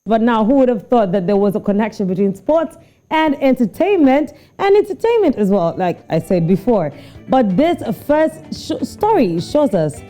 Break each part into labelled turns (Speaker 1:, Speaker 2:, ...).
Speaker 1: But now, who would have thought that there was a connection between sports and entertainment as well, like I said before. But this first story shows us.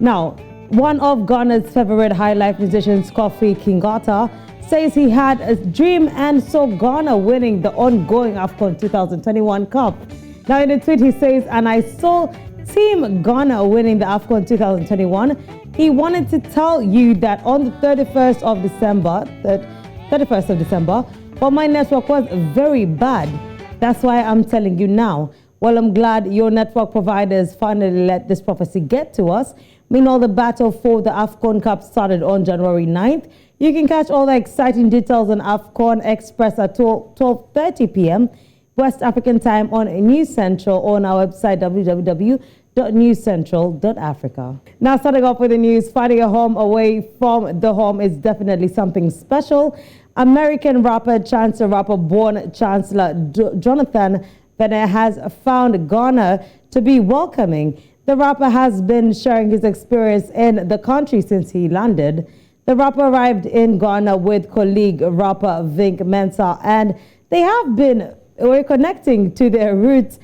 Speaker 1: Now, one of Ghana's favorite high life musicians, Kofi Kingata, says he had a dream and saw Ghana winning the ongoing AFCON 2021 Cup. Now, in a tweet, he says, "And I saw Team Ghana winning the AFCON 2021. He wanted to tell you that on the 31st of December, but my network was very bad. That's why I'm telling you now. Well, I'm glad your network providers finally let this prophecy get to us. Meanwhile, the battle for the AFCON Cup started on January 9th. You can catch all the exciting details on AFCON Express at 12:30 p.m. West African time on News Central on our website www.newscentral.africa. Now, starting off with the news, finding a home away from the home is definitely something special. American rapper, born Chancellor Jonathan Bennett has found Ghana to be welcoming. The rapper has been sharing his experience in the country since he landed. The rapper arrived in Ghana with colleague rapper Vink Mensah, and they have been reconnecting to their roots.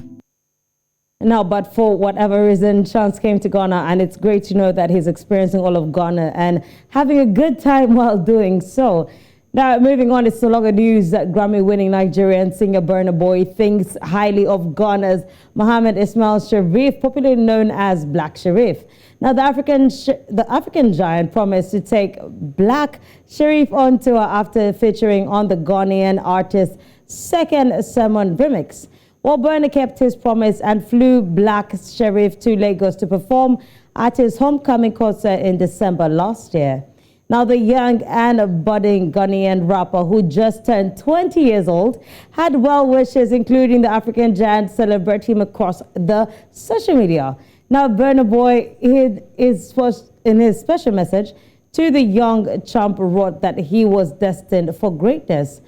Speaker 1: Now, but for whatever reason, Chance came to Ghana, and it's great to know that he's experiencing all of Ghana and having a good time while doing so. Now, moving on, it's no longer news that Grammy-winning Nigerian singer Burnaboy thinks highly of Ghana's Mohammed Ismail Sharif, popularly known as Black Sharif. Now, the African giant promised to take Black Sharif on tour after featuring on the Ghanaian artist's second Sermon remix. Well, Burna kept his promise and flew Black Sharif to Lagos to perform at his homecoming concert in December last year. Now, the young and budding Ghanaian rapper who just turned 20 years old had well wishes, including the African giant, celebrate him across the social media. Now, Burnaboy, in his special message to the young champ, wrote that he was destined for greatness.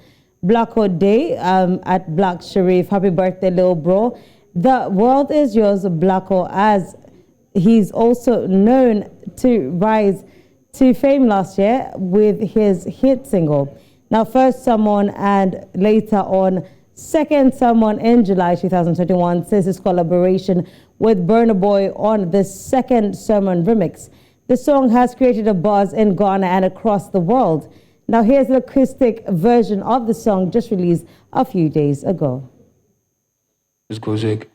Speaker 1: Blacko Day at Black Sharif. Happy birthday, little bro. The world is yours, Blacko, as he's also known to rise to fame last year with his hit single. Now, first Sermon and later on second Sermon in July 2021 since his collaboration with Burnaboy on the second Sermon remix. The song has created a buzz in Ghana and across the world. Now, here's the acoustic version of the song just released a few days ago.
Speaker 2: Let's go, Zig.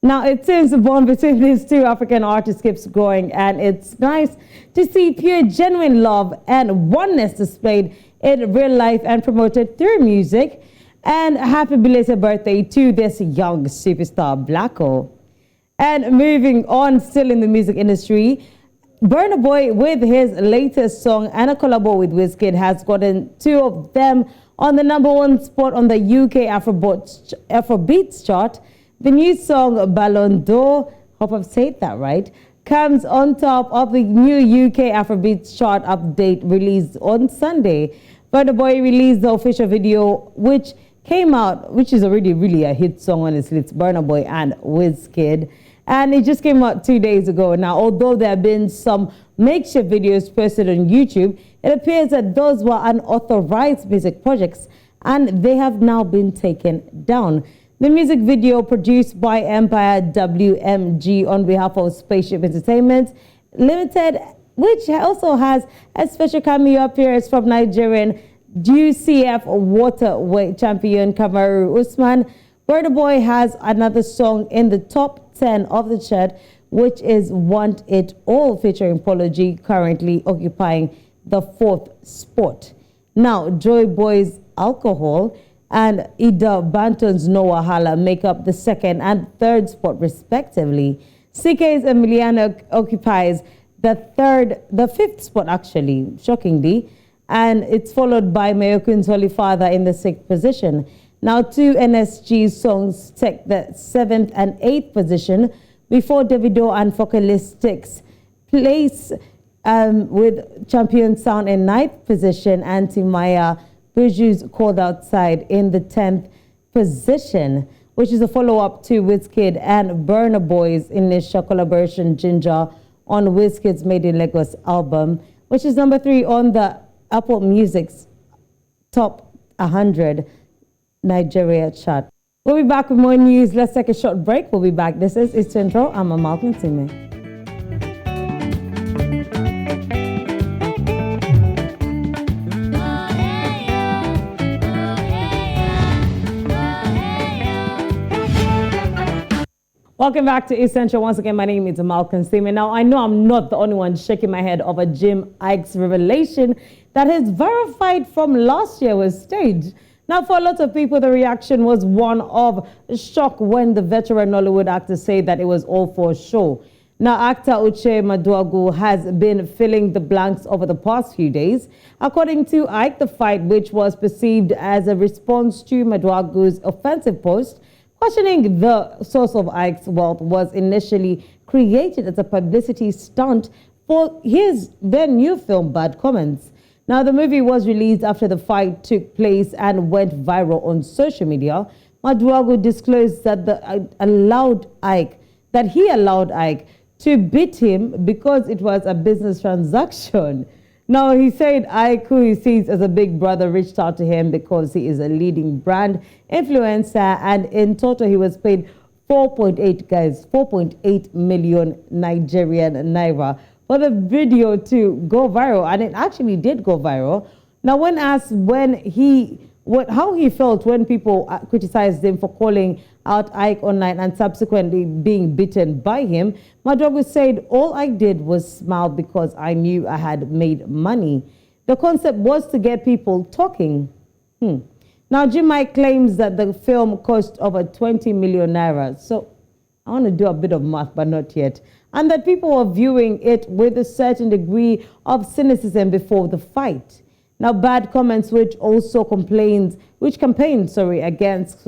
Speaker 1: Now, it seems the bond between these two African artists keeps growing, and it's nice to see pure, genuine love and oneness displayed in real life and promoted through music. And happy belated birthday to this young superstar, Blacko. And moving on, still in the music industry, Burnaboy, with his latest song and a collab with Wizkid, has gotten two of them on the #1 spot on the UK Afrobeats chart. The new song Ballon d'Or, hope I've said that right, comes on top of the new UK Afrobeats chart update released on Sunday. Burnaboy released the official video, which came out, which is already really a hit song, honestly. It's Burnaboy and Wizkid. And it just came out 2 days ago. Now, although there have been some makeshift videos posted on YouTube, it appears that those were unauthorized music projects and they have now been taken down. The music video, produced by Empire WMG on behalf of Spaceship Entertainment Limited, which also has a special cameo appearance from Nigerian UCF waterweight champion Kamaru Usman. Burnaboy has another song in the top 10 of the chart, which is Want It All featuring Polo G, currently occupying the 4th spot. Now, Joy Boy's Alcohol and Ida Banton's No Wahala make up the 2nd and 3rd spot respectively. CK's Emiliano occupies the 5th spot actually, shockingly, and it's followed by Mayokun's Holy Father in the 6th position. Now, 2 NSG songs take the 7th and 8th position before Davido and Focalistic's place with champion sound in 9th position, Anti-Maya Buju's Called Outside in the 10th position, which is a follow-up to Wizkid and Burnaboy's initial collaboration Ginger on Wizkid's Made in Lagos album, which is number 3 on the Apple Music's Top 100 Nigeria chart. We'll be back with more news. Let's take a short break. We'll be back. This is East Central. I'm Malcolm Sime. Welcome back to Essential. Once again, my name is Malcolm Sime. Now, I know I'm not the only one shaking my head over Jim Ike's revelation that his verified from last year was staged. Now, for a lot of people, the reaction was one of shock when the veteran Nollywood actor said that it was all for show. Now, actor Uche Maduagu has been filling the blanks over the past few days. According to Ike, the fight, which was perceived as a response to Maduagu's offensive post, questioning the source of Ike's wealth, was initially created as a publicity stunt for his then new film, Bad Comments. Now, the movie was released after the fight took place and went viral on social media. Maduagu disclosed that he allowed Ike to beat him because it was a business transaction. Now, he said Ike, who he sees as a big brother, reached out to him because he is a leading brand influencer, and in total he was paid 4.8 million Nigerian naira for the video to go viral, and it actually did go viral. Now, when asked how he felt when people criticized him for calling out Ike online and subsequently being beaten by him, Maduagu said, "All I did was smile because I knew I had made money. The concept was to get people talking." Now, Jim Ike claims that the film cost over 20 million naira. So I want to do a bit of math, but not yet. And that people are viewing it with a certain degree of cynicism before the fight. Now, Bad Comments, which campaigns against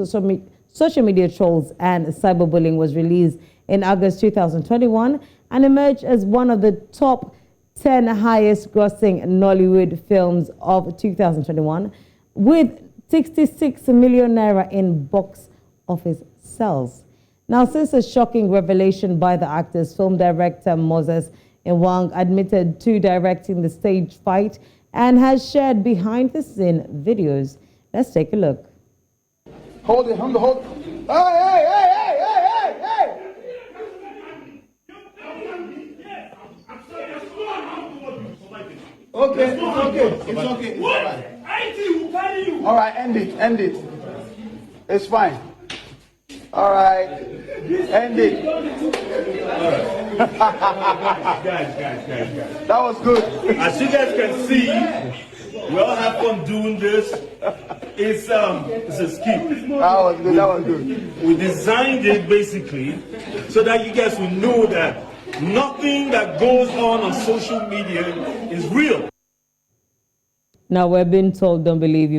Speaker 1: social media trolls and cyberbullying, was released in August 2021 and emerged as one of the top 10 highest grossing Nollywood films of 2021 with 66 million naira in box office sales. Now, since a shocking revelation by the actor's film director Moses Nwang admitted to directing the stage fight and has shared behind-the-scene videos. Let's take a look.
Speaker 3: Hold it, hold it. Hey! Okay, it's okay. All right, end it. It's fine. All right, end it.
Speaker 4: Guys.
Speaker 3: That was good.
Speaker 4: As you guys can see, we all have fun doing this. It's a skit.
Speaker 3: That was good.
Speaker 4: We designed it basically so that you guys will know that nothing that goes on social media is real.
Speaker 1: Now, we're being told, don't believe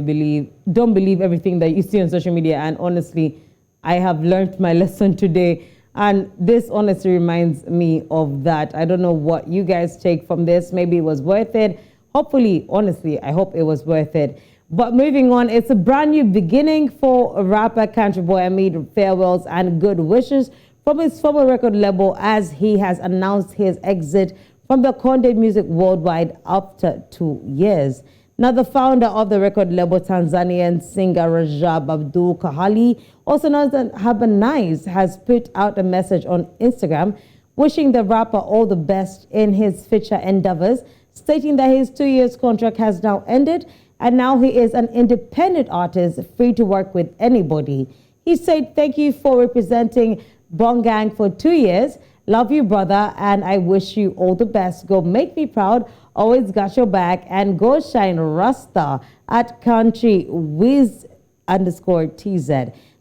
Speaker 1: everything that you see on social media. And honestly, I have learned my lesson today. And this honestly reminds me of that. I don't know what you guys take from this. Maybe it was worth it. Hopefully, honestly, I hope it was worth it. But moving on, it's a brand new beginning for rapper Country Boy amid farewells and good wishes from his former record label as he has announced his exit from the Conde Music Worldwide after 2 years. Now, the founder of the record label, Tanzanian singer Rajab Abdul Kahali, also known as Habanize, has put out a message on Instagram wishing the rapper all the best in his future endeavors, stating that his 2 years contract has now ended and now he is an independent artist free to work with anybody. He said, "Thank you for representing Bongang for 2 years. Love you, brother, and I wish you all the best. Go make me proud. Always got your back, and go shine Rasta at Country Wiz_TZ."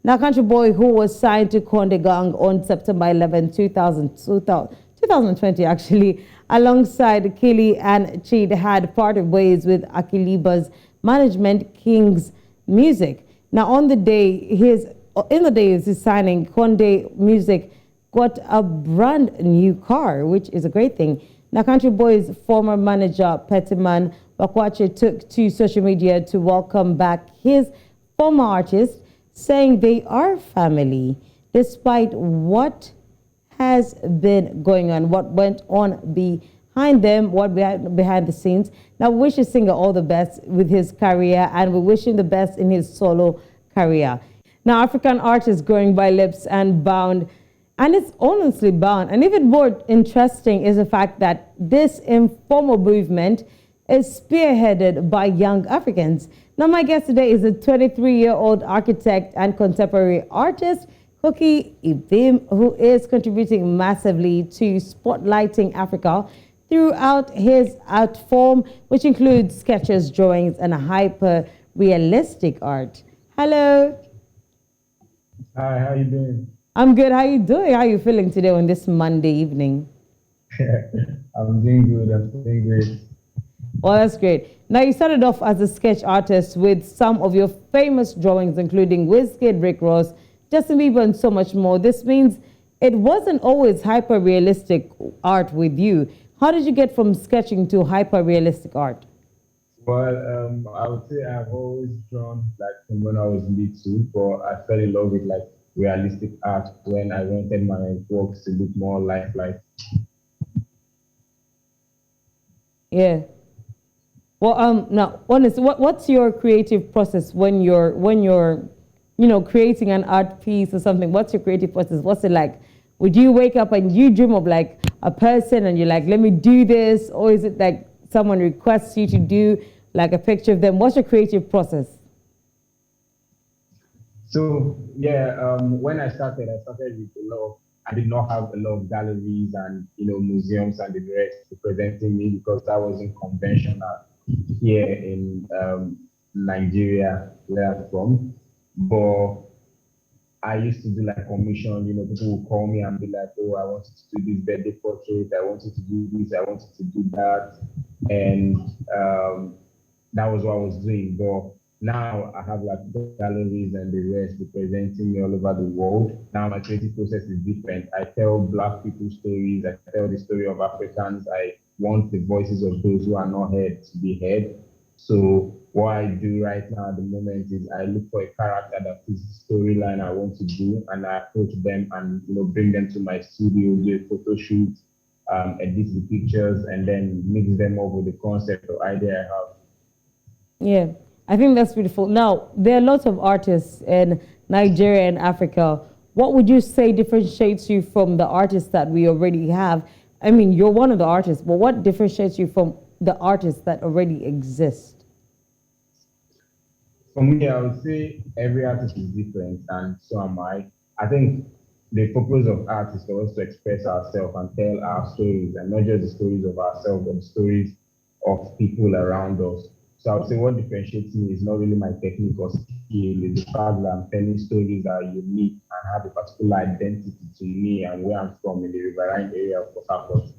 Speaker 1: Now, Country Boy, who was signed to Conde Gang on September 11, 2020, actually, alongside Kili and Chid, had parted ways with Akiliba's management, King's Music. Now, in the days he's signing, Conde Music got a brand new car, which is a great thing. Now, Country Boy's former manager, Petiman Bakwache, took to social media to welcome back his former artist, saying they are family, despite what has been going on, what went on behind them, what behind the scenes. Now, we wish the singer all the best with his career, and we wish him the best in his solo career. Now, African art is growing by leaps and bounds. And it's honestly bound. And even more interesting is the fact that this informal movement is spearheaded by young Africans. Now, my guest today is a 23-year-old architect and contemporary artist, Koki Ibim, who is contributing massively to spotlighting Africa throughout his art form, which includes sketches, drawings, and hyper-realistic art. Hello.
Speaker 5: Hi, how you doing?
Speaker 1: I'm good. How you doing? How are you feeling today on this Monday evening?
Speaker 5: I'm doing good. I'm doing great.
Speaker 1: Well, that's great. Now, you started off as a sketch artist with some of your famous drawings, including Wizkid, Rick Ross, Justin Bieber, and so much more. This means it wasn't always hyper-realistic art with you. How did you get from sketching to hyper-realistic art?
Speaker 5: Well, I would say I've always drawn like from when I was little, but I fell in love with like realistic art when I wanted my works to look more lifelike.
Speaker 1: Yeah. Well, now, honestly, what's your creative process when you're creating an art piece or something? What's your creative process? What's it like? Would you wake up and you dream of like a person and you're like, let me do this? Or is it like someone requests you to do like a picture of them? What's your creative process?
Speaker 5: So yeah, when I started with a lot of, I did not have a lot of galleries and museums and the rest representing me because that wasn't conventional here in Nigeria where I'm from. But I used to do like commission, people would call me and be like, oh, I want you to do this birthday portrait, I want you to do this, I want you to do that. And that was what I was doing. But now I have like galleries and the rest representing me all over the world. Now my creative process is different. I tell Black people's stories. I tell the story of Africans. I want the voices of those who are not heard to be heard. So what I do right now at the moment is I look for a character that fits the storyline I want to do, and I approach them and bring them to my studio, do a photo shoot, edit the pictures, and then mix them up with the concept or idea I have.
Speaker 1: Yeah, I think that's beautiful. Now, there are lots of artists in Nigeria and Africa. What would you say differentiates you from the artists that we already have? I mean, you're one of the artists, but what differentiates you from the artists that already exist?
Speaker 5: For me, I would say every artist is different, and so am I. I think the purpose of art is for us to express ourselves and tell our stories, and not just the stories of ourselves, but the stories of people around us. So I would say what differentiates me is not really my technique or skill, it's the fact that I'm telling stories that are unique and have a particular identity to me and where I'm from in the riverine area of Port Harcourt.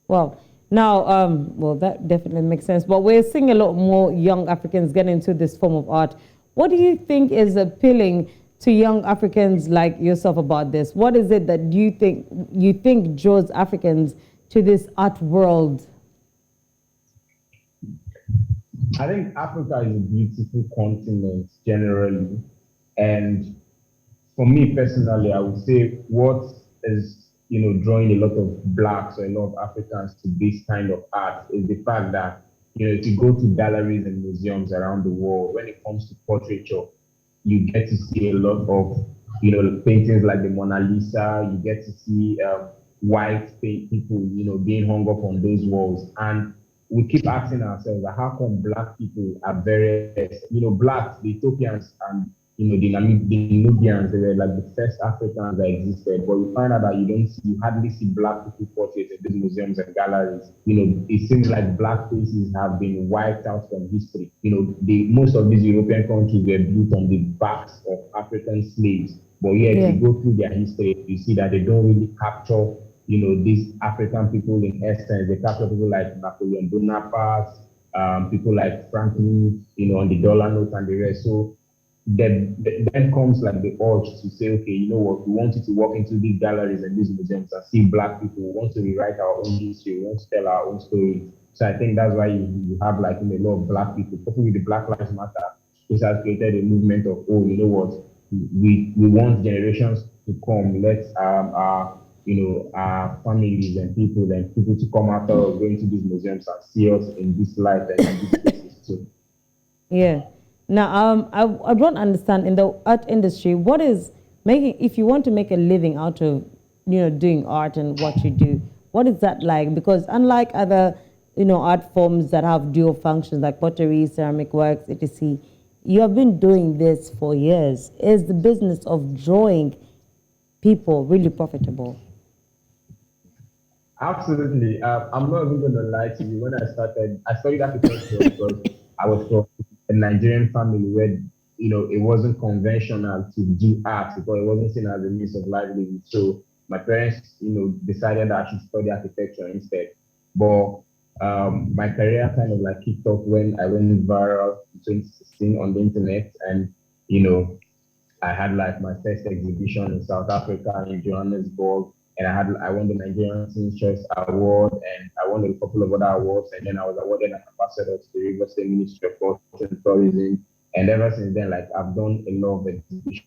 Speaker 1: Well, now, well, that definitely makes sense. But we're seeing a lot more young Africans get into this form of art. What do you think is appealing to young Africans like yourself about this? What is it that you think draws Africans to this art world?
Speaker 5: I think Africa is a beautiful continent generally. And for me personally, I would say what is drawing a lot of Blacks or a lot of Africans to this kind of art is the fact that, if you go to galleries and museums around the world, when it comes to portraiture, you get to see a lot of, paintings like the Mona Lisa. You get to see white people, being hung up on those walls. And we keep asking ourselves, how come Black people are very, Blacks, the Ethiopians and the Nubians, they were like the first Africans that existed, but you find out that you hardly see Black people portraits in these museums and galleries. It seems like Black faces have been wiped out from history. Most of these European countries were built on the backs of African slaves, but yet if you go through their history, you see that they don't really capture, these African people in essence. They capture people like Napoleon Bonaparte, people like Franklin, on the dollar note and the rest. So then comes like the urge to say, okay, you know what, we want you to walk into these galleries and these museums and see black people. We want to rewrite our own history. We want to tell our own stories. So I think that's why you have like a lot of black people, coupled with the Black Lives Matter. This has created a movement of, oh, you know what, we want generations to come. Let's our our families and people to come after us, going to these museums and see us in this light and in these places too.
Speaker 1: Yeah. Now, I don't understand in the art industry, what is making, if you want to make a living out of, doing art and what you do, what is that like? Because unlike other, art forms that have dual functions like pottery, ceramic works, etc., you have been doing this for years. Is the business of drawing people really profitable?
Speaker 5: Absolutely. I'm not even going to lie to you. When I studied architecture because I was from a Nigerian family where, it wasn't conventional to do art because it wasn't seen as a means of livelihood. So my parents, decided that I should study architecture instead. But my career kind of like kicked off when I went viral in 2016 on the internet. And, I had like my first exhibition in South Africa in Johannesburg. And I won the Nigerian Teen Choice Award, and I won a couple of other awards, and then I was awarded an ambassador to the River State Ministry of Culture and Tourism. And ever since then, like I've done a lot of exhibitions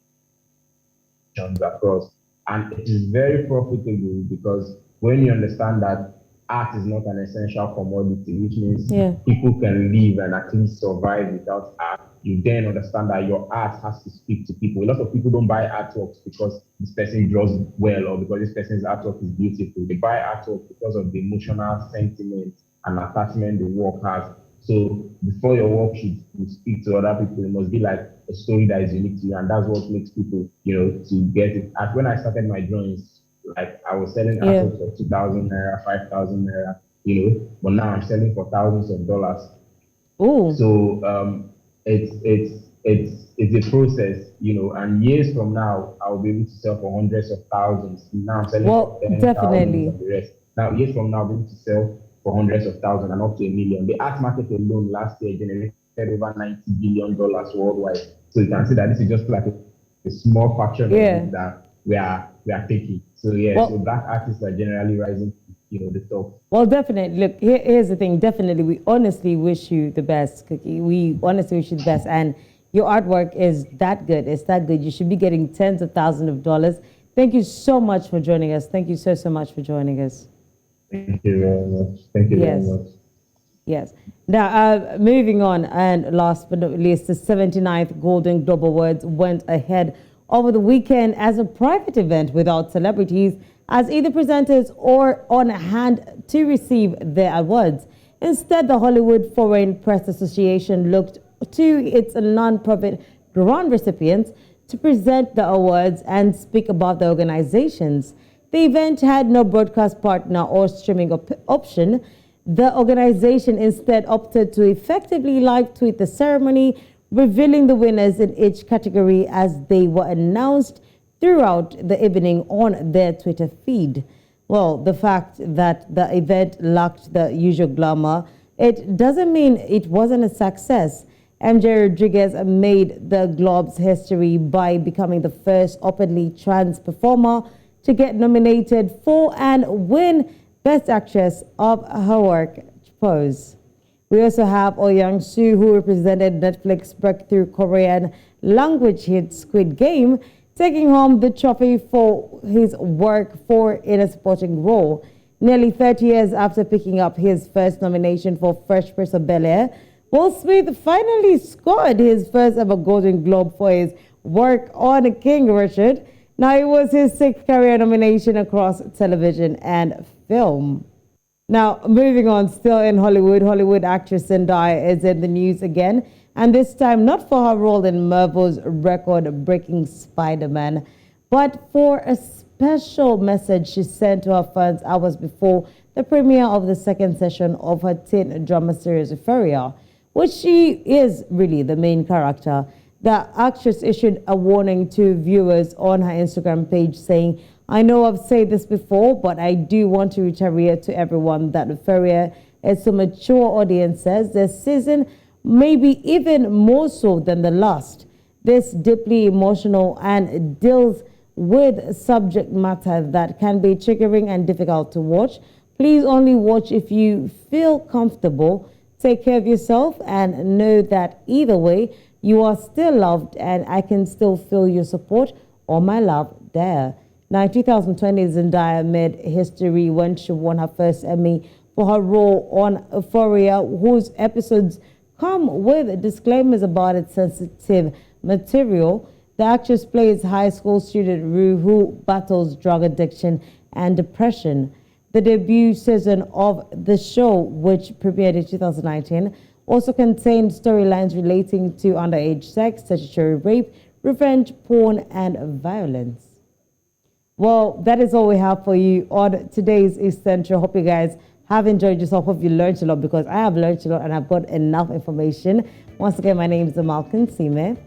Speaker 5: across, and it is very profitable because when you understand that art is not an essential commodity, which means people can live and at least survive without art, you then understand that your art has to speak to people. A lot of people don't buy artworks because this person draws well or because this person's artwork is beautiful. They buy artwork because of the emotional sentiment and attachment the work has. So before your work should speak to other people, it must be like a story that is unique to you, and that's what makes people, to get it. As when I started my drawings, like I was selling artworks for 2,000 naira, 5,000 naira, but now I'm selling for thousands of dollars.
Speaker 1: Oh.
Speaker 5: So it's a process, and years from now I'll be able to sell for hundreds of thousands. Now I'm selling for 10,000
Speaker 1: definitely.
Speaker 5: and the rest. Now years from now I'll be able to sell for hundreds of thousands and up to $1 million. The art market alone last year generated over $90 billion worldwide. So you can see that this is just like a small fraction of it that we are taking. So so black artists are generally rising to the top.
Speaker 1: Well, definitely. Look, here's the thing. Definitely, we honestly wish you the best, Cookie. We honestly wish you the best. And your artwork is that good. It's that good. You should be getting tens of thousands of dollars. Thank you so much for joining us. Thank you so much for joining us.
Speaker 5: Thank you very much. Thank you very much.
Speaker 1: Yes. Now, moving on, and last but not least, the 79th Golden Globe Awards went ahead over the weekend as a private event without celebrities as either presenters or on hand to receive their awards. Instead, the Hollywood Foreign Press Association looked to its non-profit grant recipients to present the awards and speak about the organizations. The event had no broadcast partner or streaming option. The organization instead opted to effectively live tweet the ceremony, revealing the winners in each category as they were announced throughout the evening on their Twitter feed. Well, the fact that the event lacked the usual glamour, it doesn't mean it wasn't a success. MJ Rodriguez made the Globe's history by becoming the first openly trans performer to get nominated for and win Best Actress of her work, Pose. We also have Oh Young-soo, who represented Netflix breakthrough Korean language hit Squid Game, taking home the trophy for his work in a supporting role. Nearly 30 years after picking up his first nomination for Fresh Prince of Bel-Air, Will Smith finally scored his first ever Golden Globe for his work on King Richard. Now, it was his sixth career nomination across television and film. Now, moving on, still in Hollywood actress Zendaya is in the news again, and this time not for her role in Marvel's record-breaking Spider-Man, but for a special message she sent to her fans hours before the premiere of the second session of her teen drama series Euphoria, which she is really the main character. The actress issued a warning to viewers on her Instagram page saying, "I know I've said this before, but I do want to reiterate to everyone that Euphoria is to mature audiences this season, maybe even more so than the last. This deeply emotional and deals with subject matter that can be triggering and difficult to watch. Please only watch if you feel comfortable. Take care of yourself and know that either way, you are still loved and I can still feel your support or my love there. Now, in 2020, Zendaya made history when she won her first Emmy for her role on Euphoria, whose episodes come with disclaimers about its sensitive material. The actress plays high school student Rue, who battles drug addiction and depression. The debut season of the show, which premiered in 2019, also contained storylines relating to underage sex, statutory rape, revenge porn, and violence. Well, that is all we have for you on today's East Central. Hope you guys have enjoyed yourself. Hope you learned a lot, because I have learned a lot and I've got enough information. Once again, my name is Amal Sime.